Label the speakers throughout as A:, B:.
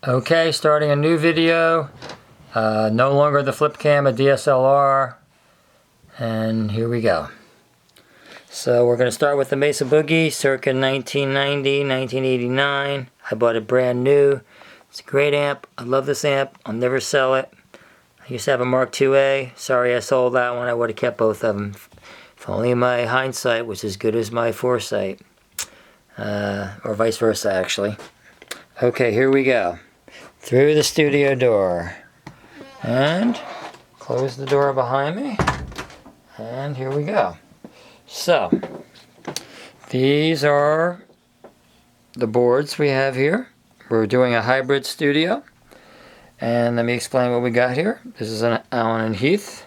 A: Okay, starting a new video. No longer the flip cam, a DSLR. And here we go. So we're going to start with the Mesa Boogie, circa 1990, 1989. I bought it brand new. It's a great amp. I love this amp. I'll never sell it. I used to have a Mark IIA. Sorry I sold that one. I would have kept both of them. If only my hindsight was as good as my foresight. Or vice versa, actually. Okay, here we go. Through the studio door. And close the door behind me. And here we go. So, these are the boards we have here. We're doing a hybrid studio. And let me explain what we got here. This is an Allen Heath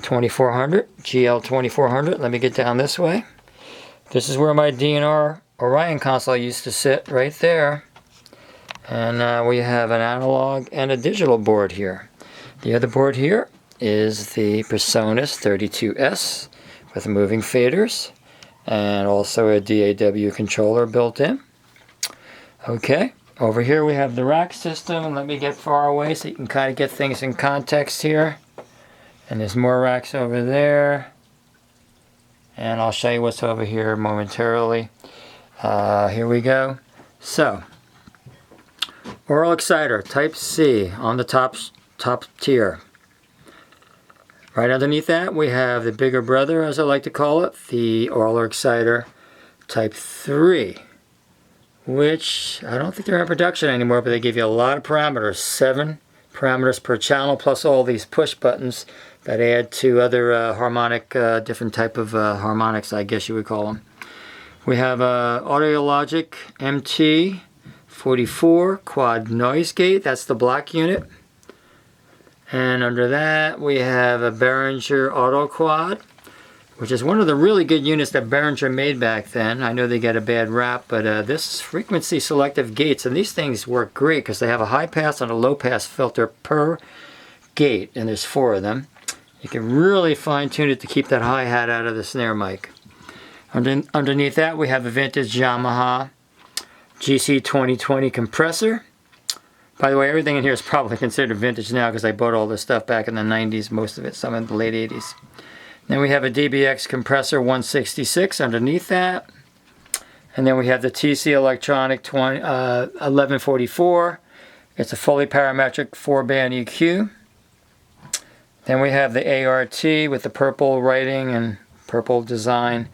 A: 2400, GL2400. Let me get down this way. This is where my DNR Orion console used to sit, right there. And we have an analog and a digital board here. The other board here is the Presonus 32S with moving faders and also a DAW controller built in. Okay, over here we have the rack system, and let me get far away so you can kind of get things in context here. And there's more racks over there. And I'll show you what's over here momentarily. Here we go. So, Oral Exciter Type C on the top tier. Right underneath that we have the bigger brother, as I like to call it, the Oral Exciter Type 3, which I don't think they're in production anymore, but they give you a lot of parameters, 7 parameters per channel, plus all these push buttons that add to other harmonic, different type of harmonics, I guess you would call them. We have Audiologic MT44 quad noise gate, that's the black unit. And under that we have a Behringer Auto Quad, which is one of the really good units that Behringer made back then. I know they get a bad rap, but this frequency selective gates, and these things work great because they have a high pass and a low pass filter per gate, and there's 4 of them. You can really fine tune it to keep that hi-hat out of the snare mic. Underneath that we have a vintage Yamaha Gc 2020 compressor. By the way, everything in here is probably considered vintage now because I bought all this stuff back in the 90s, most of it, some in the late 80s. Then we have a DBX compressor 166 underneath that. And then we have the TC Electronic 1144. It's a fully parametric 4-band EQ. Then we have the ART with the purple writing and purple design.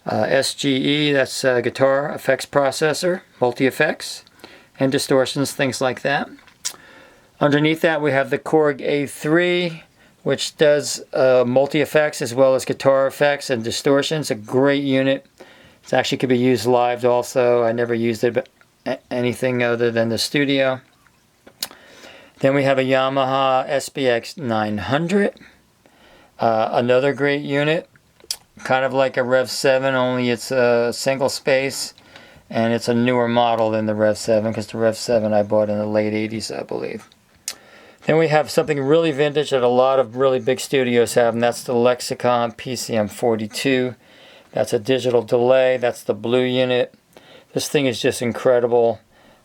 A: SGE, that's a guitar effects processor, multi-effects, and distortions, things like that. Underneath that we have the Korg A3, which does multi-effects as well as guitar effects and distortions. A great unit. It actually could be used live also. I never used it but anything other than the studio. Then we have a Yamaha Spx 900. Another great unit. Kind of like a Rev 7, only it's a single space. And it's a newer model than the Rev 7, because the Rev 7 I bought in the late 80s, I believe. Then we have something really vintage that a lot of really big studios have, and that's the Lexicon Pcm 42. That's a digital delay. That's the blue unit. This thing is just incredible.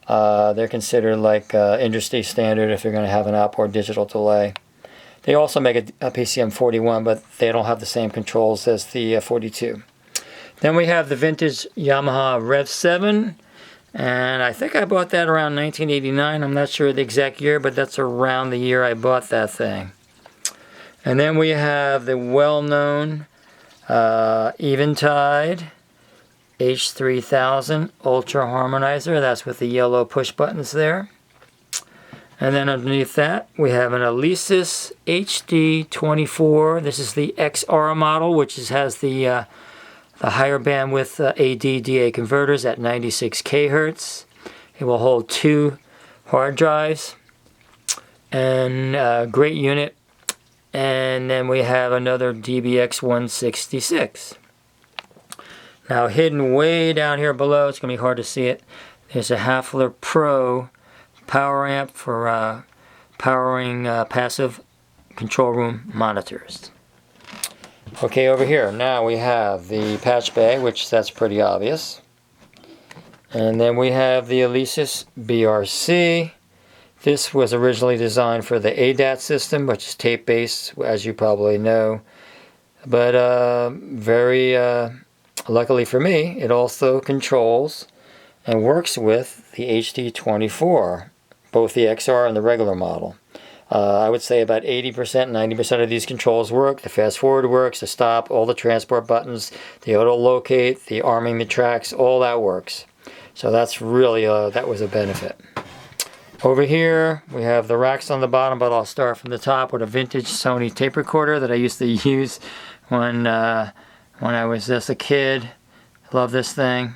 A: They're considered like industry standard if you're going to have an outboard digital delay. They also make a PCM 41, but they don't have the same controls as the 42. Then we have the vintage Yamaha Rev 7, and I think I bought that around 1989. I'm not sure the exact year, but that's around the year I bought that thing. And then we have the well-known Eventide H3000 Ultra Harmonizer. That's with the yellow push buttons there. And then underneath that, we have an Alesis HD24. This is the XR model, which has the higher bandwidth AD-DA converters at 96 kHz. It will hold 2 hard drives. And great unit. And then we have another DBX 166. Now hidden way down here below, it's going to be hard to see it, there's a Hafler Pro power amp for powering passive control room monitors. Okay, over here now we have the patch bay, which that's pretty obvious. And then we have the Alesis BRC, This was originally designed for the ADAT system, which is tape-based, as you probably know. But very luckily for me, it also controls and works with the HD24, both the XR and the regular model. I would say about 80%, 90% of these controls work. The fast forward works, the stop, all the transport buttons, the auto locate, the arming the tracks, all that works. So that's really, that was a benefit. Over here, we have the racks on the bottom, but I'll start from the top with a vintage Sony tape recorder that I used to use when I was just a kid. Love this thing.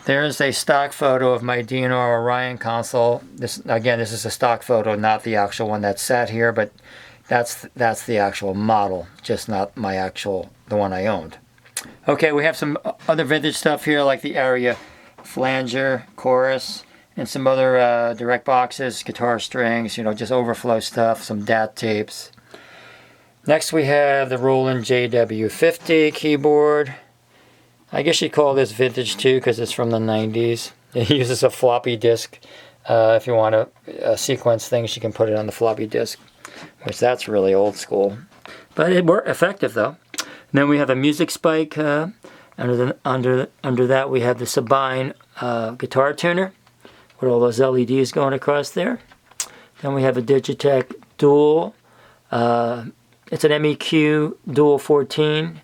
A: There's a stock photo of my DNR Orion console. This is a stock photo, not the actual one that sat here, but that's the actual model, just not the one I owned. Okay, we have some other vintage stuff here, like the Aria flanger, chorus, and some other direct boxes, guitar strings, just overflow stuff, some DAT tapes. Next we have the Roland JW50 keyboard. I guess you'd call this vintage too, because it's from the 90s. It uses a floppy disk. If you want to sequence things, you can put it on the floppy disk, which that's really old school. But it worked effective though. And then we have a music spike. Under that we have the Sabine guitar tuner with all those LEDs going across there. Then we have a Digitech Dual. It's an MEQ Dual 14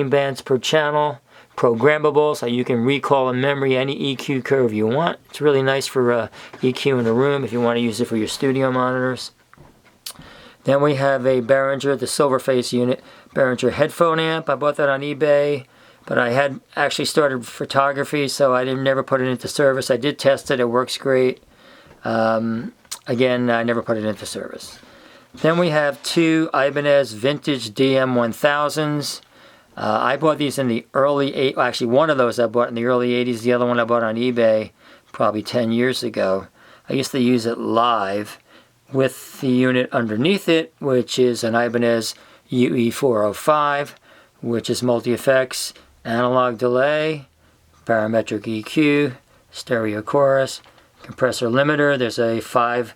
A: bands per channel. Programmable, so you can recall in memory any EQ curve you want. It's really nice for EQ in a room if you want to use it for your studio monitors. Then we have a Behringer, the Silverface unit, Behringer Headphone Amp. I bought that on eBay, but I had actually started photography, so I never put it into service. I did test it, it works great. Again, I never put it into service. Then we have two Ibanez Vintage DM1000s. I bought these in the early actually one of those I bought in the early 80s, the other one I bought on eBay probably 10 years ago. I used to use it live with the unit underneath it, which is an Ibanez UE405, which is multi-effects, analog delay, parametric EQ, stereo chorus, compressor limiter. There's a 5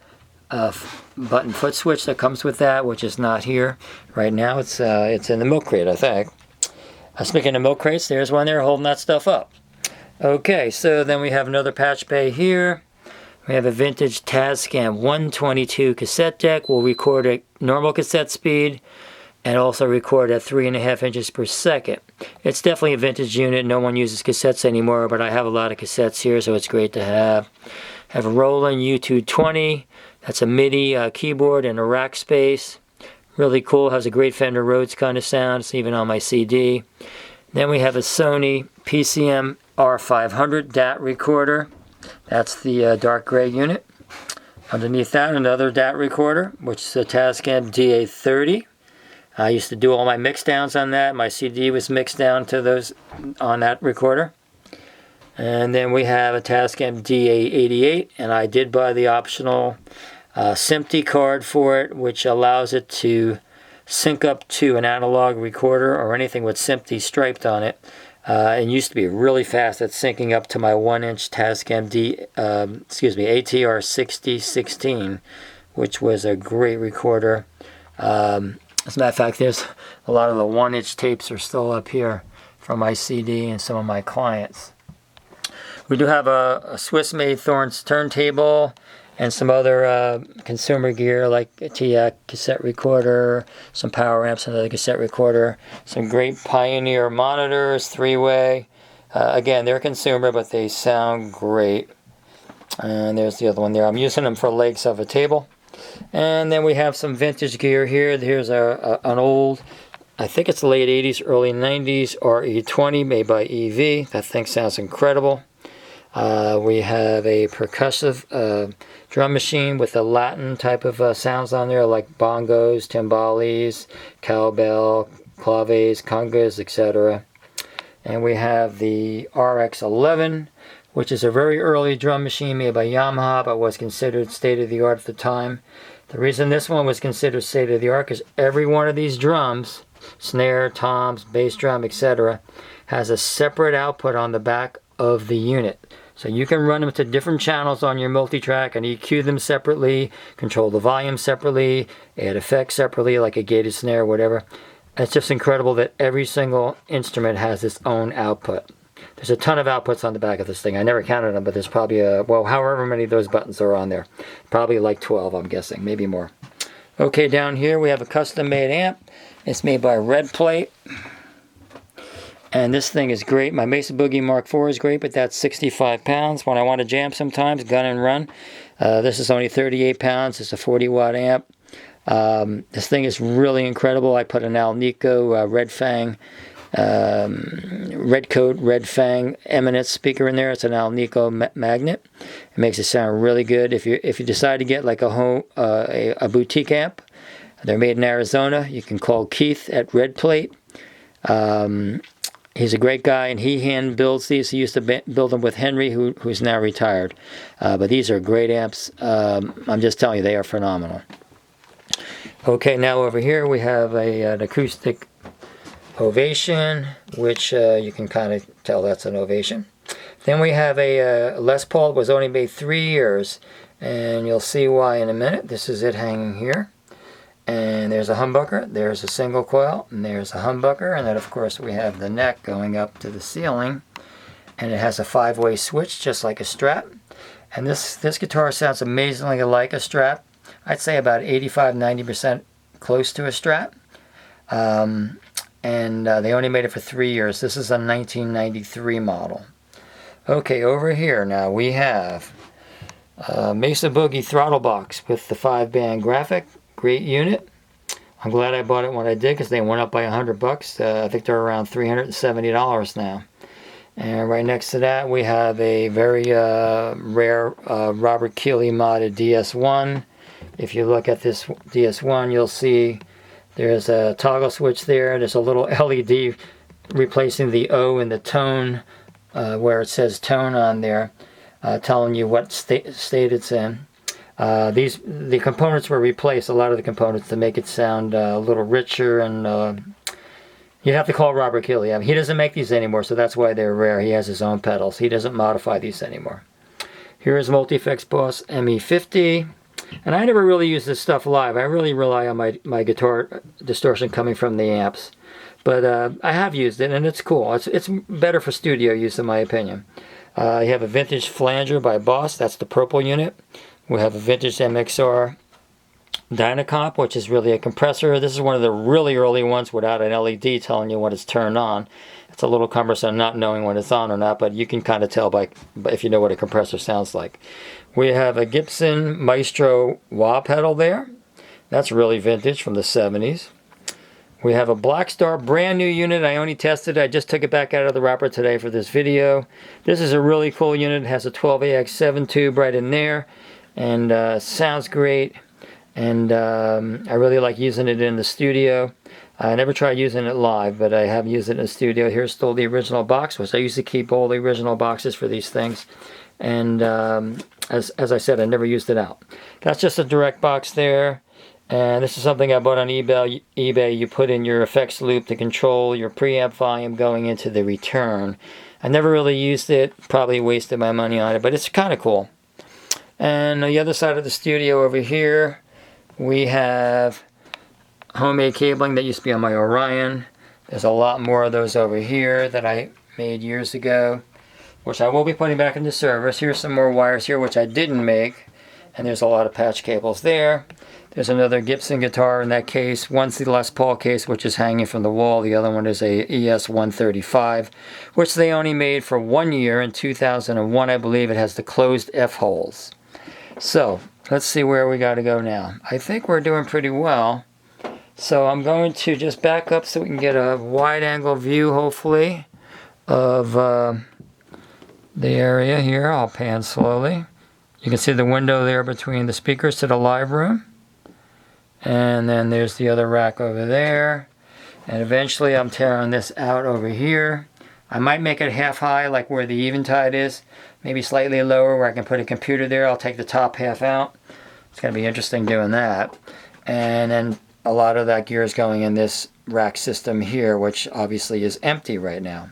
A: button foot switch that comes with that, which is not here right now. It's in the milk crate, I think. Speaking of milk crates, there's one there holding that stuff up. Okay, so then we have another patch bay here. We have a vintage Tascam 122 cassette deck. We'll record at normal cassette speed and also record at 3.5 inches per second. It's definitely a vintage unit. No one uses cassettes anymore, but I have a lot of cassettes here, so it's great to have. I have a Roland U220. That's a MIDI keyboard and a rack space. Really cool, has a great Fender Rhodes kind of sound. It's even on my CD. Then we have a Sony Pcm R500 DAT recorder. That's the dark gray unit. Underneath that, another DAT recorder, which is a Tascam DA30. I used to do all my mix downs on that. My CD was mixed down to those on that recorder. And then we have a Tascam DA88, and I did buy the optional SMPTE card for it, which allows it to sync up to an analog recorder or anything with SMPTE striped on it. It used to be really fast at syncing up to my 1-inch Tascam ATR 6016, which was a great recorder. As a matter of fact, there's a lot of the 1-inch tapes are still up here from my CD and some of my clients. We do have a Swiss-made Thorns turntable and some other consumer gear like a TAC cassette recorder, some power amps, another cassette recorder, some great Pioneer monitors, 3-way. Again, they're consumer, but they sound great. And there's the other one there. I'm using them for legs of a table. And then we have some vintage gear here. Here's an old, I think it's late 80s, early 90s RE20 made by EV. That thing sounds incredible. We have a percussive drum machine with a Latin type of sounds on there, like bongos, timbales, cowbell, claves, congas, etc. And we have the RX11, which is a very early drum machine made by Yamaha, but was considered state-of-the-art at the time. The reason this one was considered state-of-the-art is every one of these drums, snare, toms, bass drum, etc., has a separate output on the back of the unit. So you can run them to different channels on your multi-track and EQ them separately, control the volume separately, add effects separately like a gated snare, whatever. It's just incredible that every single instrument has its own output. There's a ton of outputs on the back of this thing. I never counted them, but there's probably well, however many of those buttons are on there. Probably like 12, I'm guessing, maybe more. Okay, down here we have a custom-made amp. It's made by Red Plate. And this thing is great. My Mesa Boogie Mark IV is great, but that's 65 pounds. When I want to jam sometimes, gun and run. This is only 38 pounds. It's a 40-watt amp. This thing is really incredible. I put an Alnico Red Fang, Red Coat, Red Fang Eminence speaker in there. It's an Alnico magnet. It makes it sound really good. If you decide to get like a boutique amp, they're made in Arizona. You can call Keith at Red Plate. He's a great guy, and he hand builds these. He used to build them with Henry, who's now retired. But these are great amps. I'm just telling you, they are phenomenal. Okay, now over here we have an acoustic Ovation, which you can kind of tell that's an Ovation. Then we have a Les Paul. It was only made 3 years, and you'll see why in a minute. This is it hanging here. And there's a humbucker, there's a single coil, and there's a humbucker, and then of course we have the neck going up to the ceiling, and it has a 5-way switch just like a Strat. And this guitar sounds amazingly like a Strat. I'd say about 85–90% close to a Strat. And they only made it for 3 years. This is a 1993 model. Okay, over here now we have Mesa Boogie throttle box with the 5-band graphic. Great unit. I'm glad I bought it when I did because they went up by $100. I think they're around $370 now. And right next to that we have a very rare Robert Keely modded DS1. If you look at this DS1, you'll see there's a toggle switch there. There's a little LED replacing the O in the tone where it says tone on there, telling you what state it's in. The components were replaced, a lot of the components, to make it sound a little richer, and you have to call Robert Keely. I mean, he doesn't make these anymore, so that's why they're rare. He has his own pedals. He doesn't modify these anymore. Here is Multifex Boss ME50, and I never really use this stuff live. I really rely on my guitar distortion coming from the amps, but I have used it, and it's cool. It's better for studio use, in my opinion. You have a vintage flanger by Boss. That's the purple unit. We have a vintage MXR Dynacomp, which is really a compressor. This is one of the really early ones without an LED telling you when it's turned on. It's a little cumbersome not knowing when it's on or not, but you can kind of tell by if you know what a compressor sounds like. We have a Gibson Maestro wah pedal there. That's really vintage from the 70s. We have a Blackstar brand new unit. I only tested it. I just took it back out of the wrapper today for this video. This is a really cool unit. It has a 12AX7 tube right in there, and sounds great. And I really like using it in the studio. I never tried using it live, but I have used it in the studio. Here's still the original box, which I used to keep all the original boxes for these things. And as I said, I never used it out. That's just a direct box there. And this is something I bought on eBay. You put in your effects loop to control your preamp volume going into the return. I never really used it. Probably wasted my money on it, but it's kind of cool. And on the other side of the studio over here, we have homemade cabling that used to be on my Orion. There's a lot more of those over here that I made years ago, which I will be putting back into service. Here's some more wires here, which I didn't make. And there's a lot of patch cables there. There's another Gibson guitar in that case. One's the Les Paul case, which is hanging from the wall. The other one is a ES-135, which they only made for 1 year in 2001, I believe. It has the closed F-holes. So, let's see where we got to go now. I think we're doing pretty well. So I'm going to just back up so we can get a wide-angle view, hopefully, of the area here. I'll pan slowly. You can see the window there between the speakers to the live room. And then there's the other rack over there. And eventually I'm tearing this out over here. I might make it half high, like where the Eventide is. Maybe slightly lower where I can put a computer there. I'll take the top half out. It's going to be interesting doing that. And then a lot of that gear is going in this rack system here, which obviously is empty right now.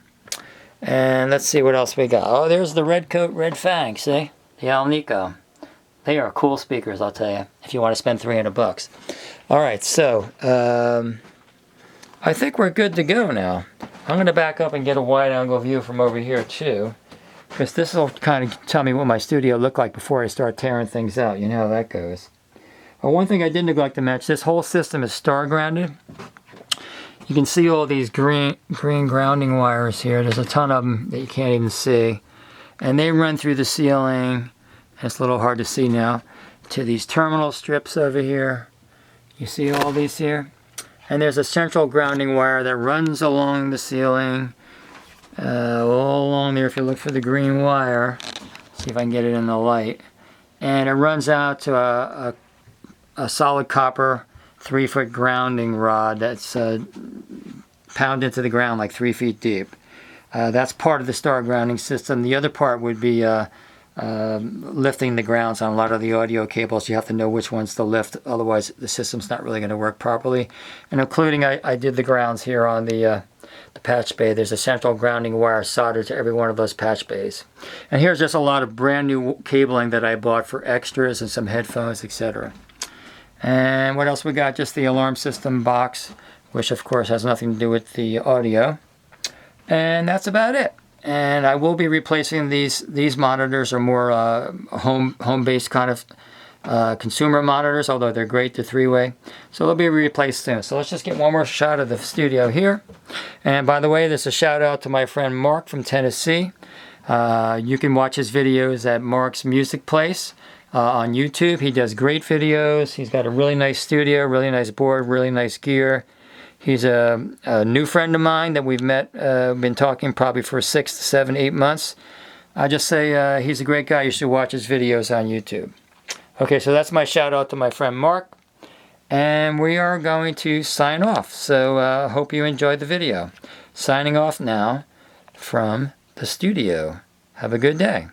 A: And let's see what else we got. Oh, there's the Red Coat, Red Fang, see? The Alnico. They are cool speakers, I'll tell you, if you want to spend $300. All right, so I think we're good to go now. I'm going to back up and get a wide-angle view from over here, too, because this will kind of tell me what my studio looked like before I start tearing things out. You know how that goes. Well, one thing I did neglect to mention, this whole system is star grounded. You can see all these green grounding wires here. There's a ton of them that you can't even see. And they run through the ceiling. It's a little hard to see now. To these terminal strips over here. You see all these here? And there's a central grounding wire that runs along the ceiling. All along there, if you look for the green wire. See if I can get it in the light. And it runs out to a solid copper 3-foot grounding rod that's pounded into the ground like 3 feet deep. That's part of the star grounding system. The other part would be lifting the grounds on a lot of the audio cables. You have to know which ones to lift, otherwise the system's not really going to work properly. And including, I did the grounds here on the patch bay. There's a central grounding wire soldered to every one of those patch bays. And here's just a lot of brand new cabling that I bought for extras and some headphones, etc. And what else we got? Just the alarm system box, which of course has nothing to do with the audio. And that's about it. And I will be replacing these monitors, are more home-based kind of consumer monitors, although they're great, the 3-way. So they'll be replaced soon. So let's just get one more shot of the studio here. And by the way, this is a shout out to my friend Mark from Tennessee. You can watch his videos at Mark's Music Place on YouTube. He does great videos. He's got a really nice studio, really nice board, really nice gear. He's a new friend of mine that we've met, been talking probably for 6 to 7, 8 months. I just say he's a great guy. You should watch his videos on YouTube. Okay, so that's my shout out to my friend Mark. And we are going to sign off. So hope you enjoyed the video. Signing off now from the studio. Have a good day.